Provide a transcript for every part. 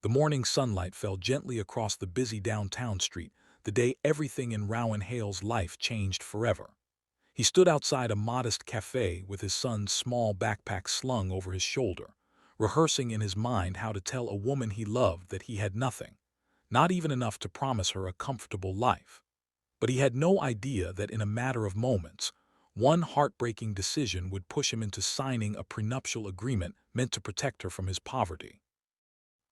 The morning sunlight fell gently across the busy downtown street, the day everything in Rowan Hale's life changed forever. He stood outside a modest cafe with his son's small backpack slung over his shoulder, rehearsing in his mind how to tell a woman he loved that he had nothing, not even enough to promise her a comfortable life. But he had no idea that in a matter of moments, one heartbreaking decision would push him into signing a prenuptial agreement meant to protect her from his poverty.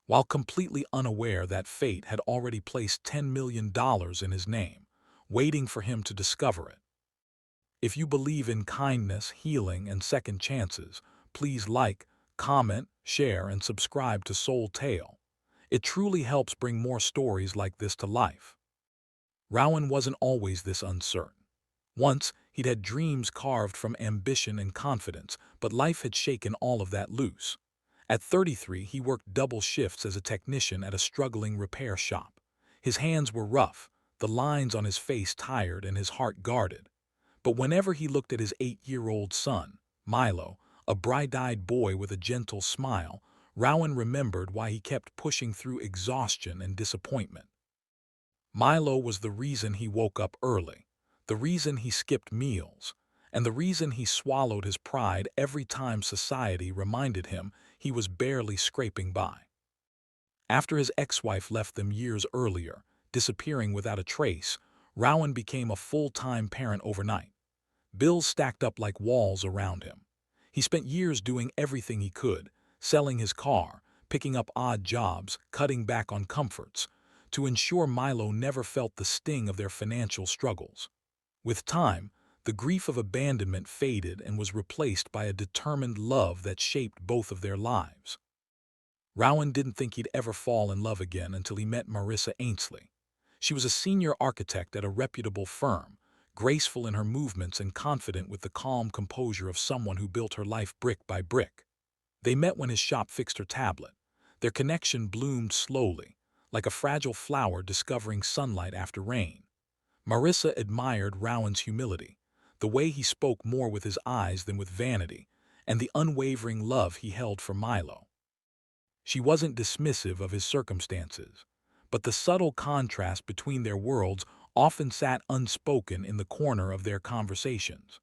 While completely unaware that fate had already placed $10 million in his name, waiting for him to discover it. If you believe in kindness, healing, and second chances, please like, comment, share, and subscribe to Soul Tale. It truly helps bring more stories like this to life. Rowan wasn't always this uncertain. Once, he'd had dreams carved from ambition and confidence, but life had shaken all of that loose. At 33, he worked double shifts as a technician at a struggling repair shop. His hands were rough, the lines on his face tired, and his heart guarded. But whenever he looked at his 8-year-old son, Milo, a bright-eyed boy with a gentle smile, Rowan remembered why he kept pushing through exhaustion and disappointment. Milo was the reason he woke up early, the reason he skipped meals, and the reason he swallowed his pride every time society reminded him he was barely scraping by. After his ex-wife left them years earlier, disappearing without a trace, Rowan became a full-time parent overnight. Bills stacked up like walls around him. He spent years doing everything he could, selling his car, picking up odd jobs, cutting back on comforts, to ensure Milo never felt the sting of their financial struggles. With time, the grief of abandonment faded and was replaced by a determined love that shaped both of their lives. Rowan didn't think he'd ever fall in love again until he met Marissa Ainsley. She was a senior architect at a reputable firm, graceful in her movements and confident with the calm composure of someone who built her life brick by brick. They met when his shop fixed her tablet. Their connection bloomed slowly, like a fragile flower discovering sunlight after rain. Marissa admired Rowan's humility, the way he spoke more with his eyes than with vanity, and the unwavering love he held for Milo. She wasn't dismissive of his circumstances, but the subtle contrast between their worlds often sat unspoken in the corner of their conversations.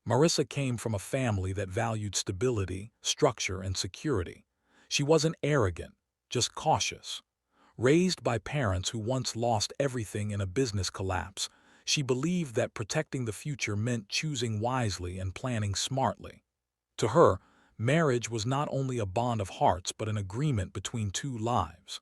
Marissa came from a family that valued stability, structure, and security. She wasn't arrogant, just cautious. Raised by parents who once lost everything in a business collapse, she believed that protecting the future meant choosing wisely and planning smartly. To her, marriage was not only a bond of hearts but an agreement between two lives.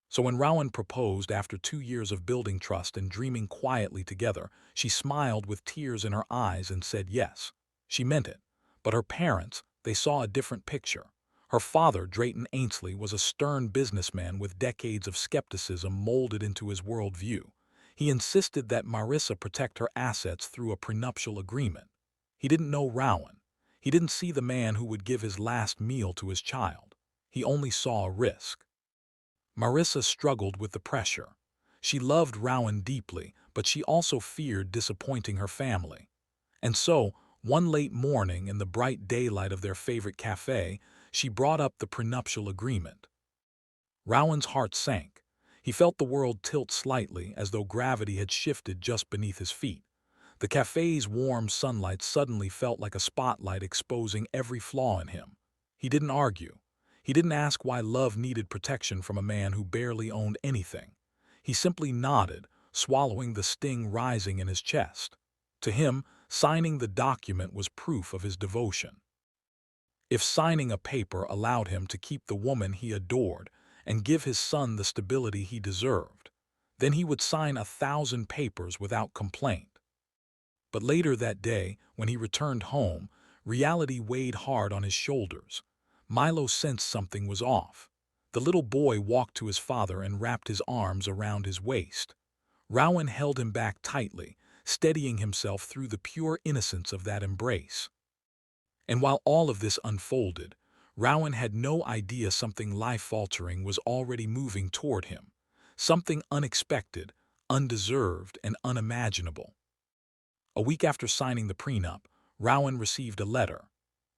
So when Rowan proposed after 2 years of building trust and dreaming quietly together, she smiled with tears in her eyes and said yes. She meant it. But her parents, they saw a different picture. Her father, Drayton Ainsley, was a stern businessman with decades of skepticism molded into his worldview. He insisted that Marissa protect her assets through a prenuptial agreement. He didn't know Rowan. He didn't see the man who would give his last meal to his child. He only saw a risk. Marissa struggled with the pressure. She loved Rowan deeply, but she also feared disappointing her family. And so, one late morning in the bright daylight of their favorite cafe, she brought up the prenuptial agreement. Rowan's heart sank. He felt the world tilt slightly as though gravity had shifted just beneath his feet. The cafe's warm sunlight suddenly felt like a spotlight exposing every flaw in him. He didn't argue. He didn't ask why love needed protection from a man who barely owned anything. He simply nodded, swallowing the sting rising in his chest. To him, signing the document was proof of his devotion. If signing a paper allowed him to keep the woman he adored and give his son the stability he deserved, then he would sign 1,000 papers without complaint. But later that day, when he returned home, reality weighed hard on his shoulders. Milo sensed something was off. The little boy walked to his father and wrapped his arms around his waist. Rowan held him back tightly, steadying himself through the pure innocence of that embrace. And while all of this unfolded, Rowan had no idea something life-altering was already moving toward him. Something unexpected, undeserved, and unimaginable. A week after signing the prenup, Rowan received a letter.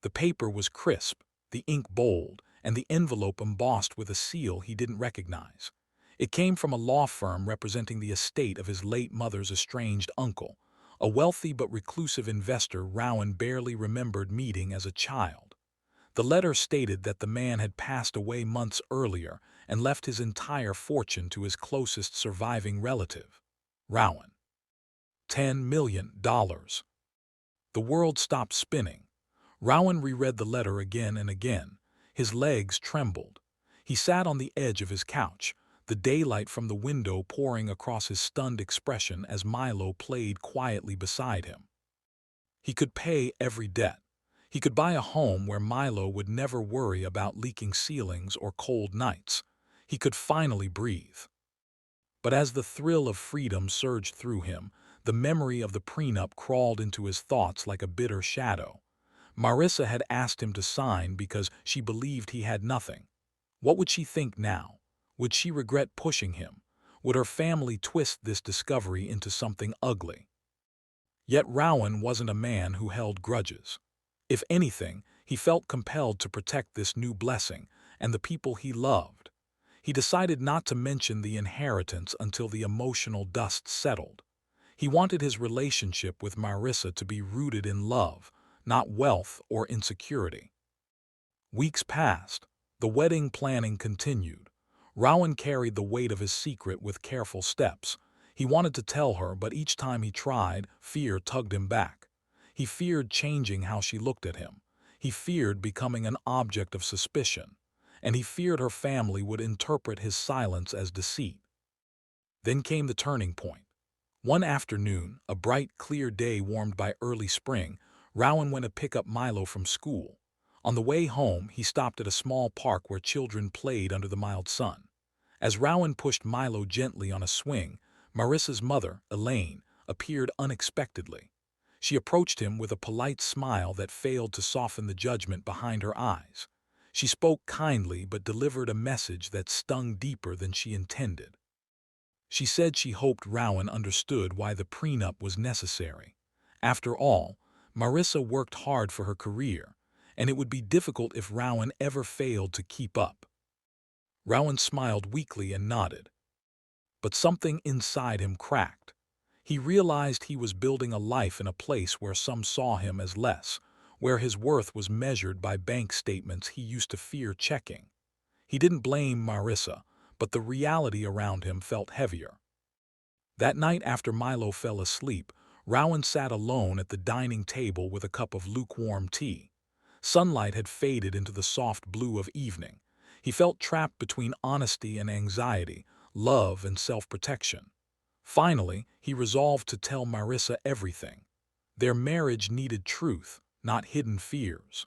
The paper was crisp, the ink bold, and the envelope embossed with a seal he didn't recognize. It came from a law firm representing the estate of his late mother's estranged uncle, a wealthy but reclusive investor Rowan barely remembered meeting as a child. The letter stated that the man had passed away months earlier and left his entire fortune to his closest surviving relative, Rowan. $10 million. The world stopped spinning. Rowan reread the letter again and again. His legs trembled. He sat on the edge of his couch, the daylight from the window pouring across his stunned expression as Milo played quietly beside him. He could pay every debt. He could buy a home where Milo would never worry about leaking ceilings or cold nights. He could finally breathe. But as the thrill of freedom surged through him, the memory of the prenup crawled into his thoughts like a bitter shadow. Marissa had asked him to sign because she believed he had nothing. What would she think now? Would she regret pushing him? Would her family twist this discovery into something ugly? Yet Rowan wasn't a man who held grudges. If anything, he felt compelled to protect this new blessing and the people he loved. He decided not to mention the inheritance until the emotional dust settled. He wanted his relationship with Marissa to be rooted in love, not wealth or insecurity. Weeks passed. The wedding planning continued. Rowan carried the weight of his secret with careful steps. He wanted to tell her, but each time he tried, fear tugged him back. He feared changing how she looked at him. He feared becoming an object of suspicion. And he feared her family would interpret his silence as deceit. Then came the turning point. One afternoon, a bright, clear day warmed by early spring, Rowan went to pick up Milo from school. On the way home, he stopped at a small park where children played under the mild sun. As Rowan pushed Milo gently on a swing, Marissa's mother, Elaine, appeared unexpectedly. She approached him with a polite smile that failed to soften the judgment behind her eyes. She spoke kindly but delivered a message that stung deeper than she intended. She said she hoped Rowan understood why the prenup was necessary. After all, Marissa worked hard for her career, and it would be difficult if Rowan ever failed to keep up. Rowan smiled weakly and nodded. But something inside him cracked. He realized he was building a life in a place where some saw him as less, where his worth was measured by bank statements he used to fear checking. He didn't blame Marissa, but the reality around him felt heavier. That night after Milo fell asleep, Rowan sat alone at the dining table with a cup of lukewarm tea. Sunlight had faded into the soft blue of evening. He felt trapped between honesty and anxiety, love and self-protection. Finally, he resolved to tell Marissa everything. Their marriage needed truth, not hidden fears.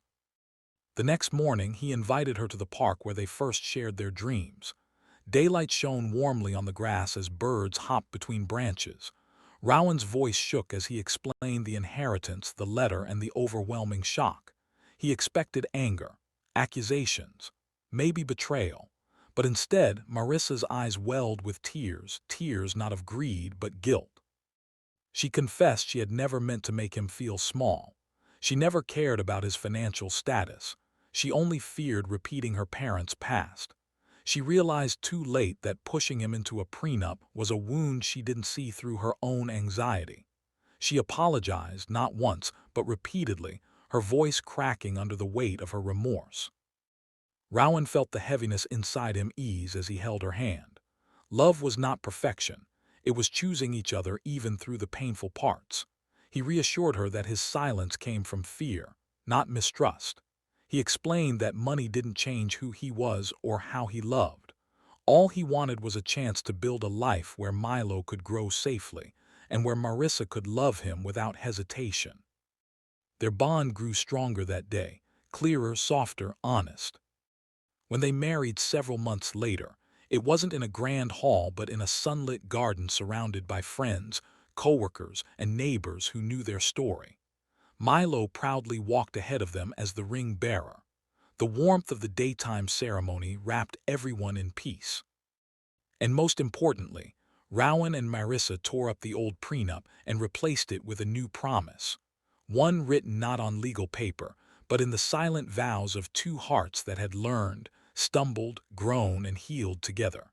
The next morning, he invited her to the park where they first shared their dreams. Daylight shone warmly on the grass as birds hopped between branches. Rowan's voice shook as he explained the inheritance, the letter, and the overwhelming shock. He expected anger, accusations, maybe betrayal. But instead, Marissa's eyes welled with tears, tears not of greed but guilt. She confessed she had never meant to make him feel small. She never cared about his financial status. She only feared repeating her parents' past. She realized too late that pushing him into a prenup was a wound she didn't see through her own anxiety. She apologized not once, but repeatedly, her voice cracking under the weight of her remorse. Rowan felt the heaviness inside him ease as he held her hand. Love was not perfection. It was choosing each other even through the painful parts. He reassured her that his silence came from fear, not mistrust. He explained that money didn't change who he was or how he loved. All he wanted was a chance to build a life where Milo could grow safely and where Marissa could love him without hesitation. Their bond grew stronger that day, clearer, softer, honest. When they married several months later, it wasn't in a grand hall but in a sunlit garden surrounded by friends, coworkers, and neighbors who knew their story. Milo proudly walked ahead of them as the ring bearer. The warmth of the daytime ceremony wrapped everyone in peace. And most importantly, Rowan and Marissa tore up the old prenup and replaced it with a new promise. One written not on legal paper, but in the silent vows of two hearts that had learned, stumbled, grown, and healed together.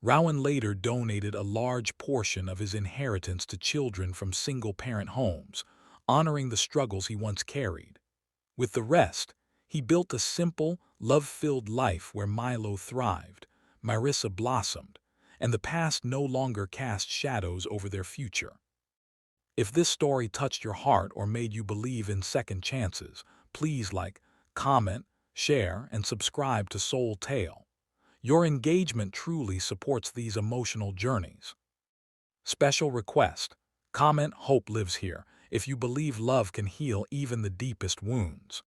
Rowan later donated a large portion of his inheritance to children from single-parent homes, honoring the struggles he once carried. With the rest, he built a simple, love-filled life where Milo thrived, Marissa blossomed, and the past no longer cast shadows over their future. If this story touched your heart or made you believe in second chances, please like, comment, share, and subscribe to Soul Tale. Your engagement truly supports these emotional journeys. Special request: comment "Hope lives here" if you believe love can heal even the deepest wounds.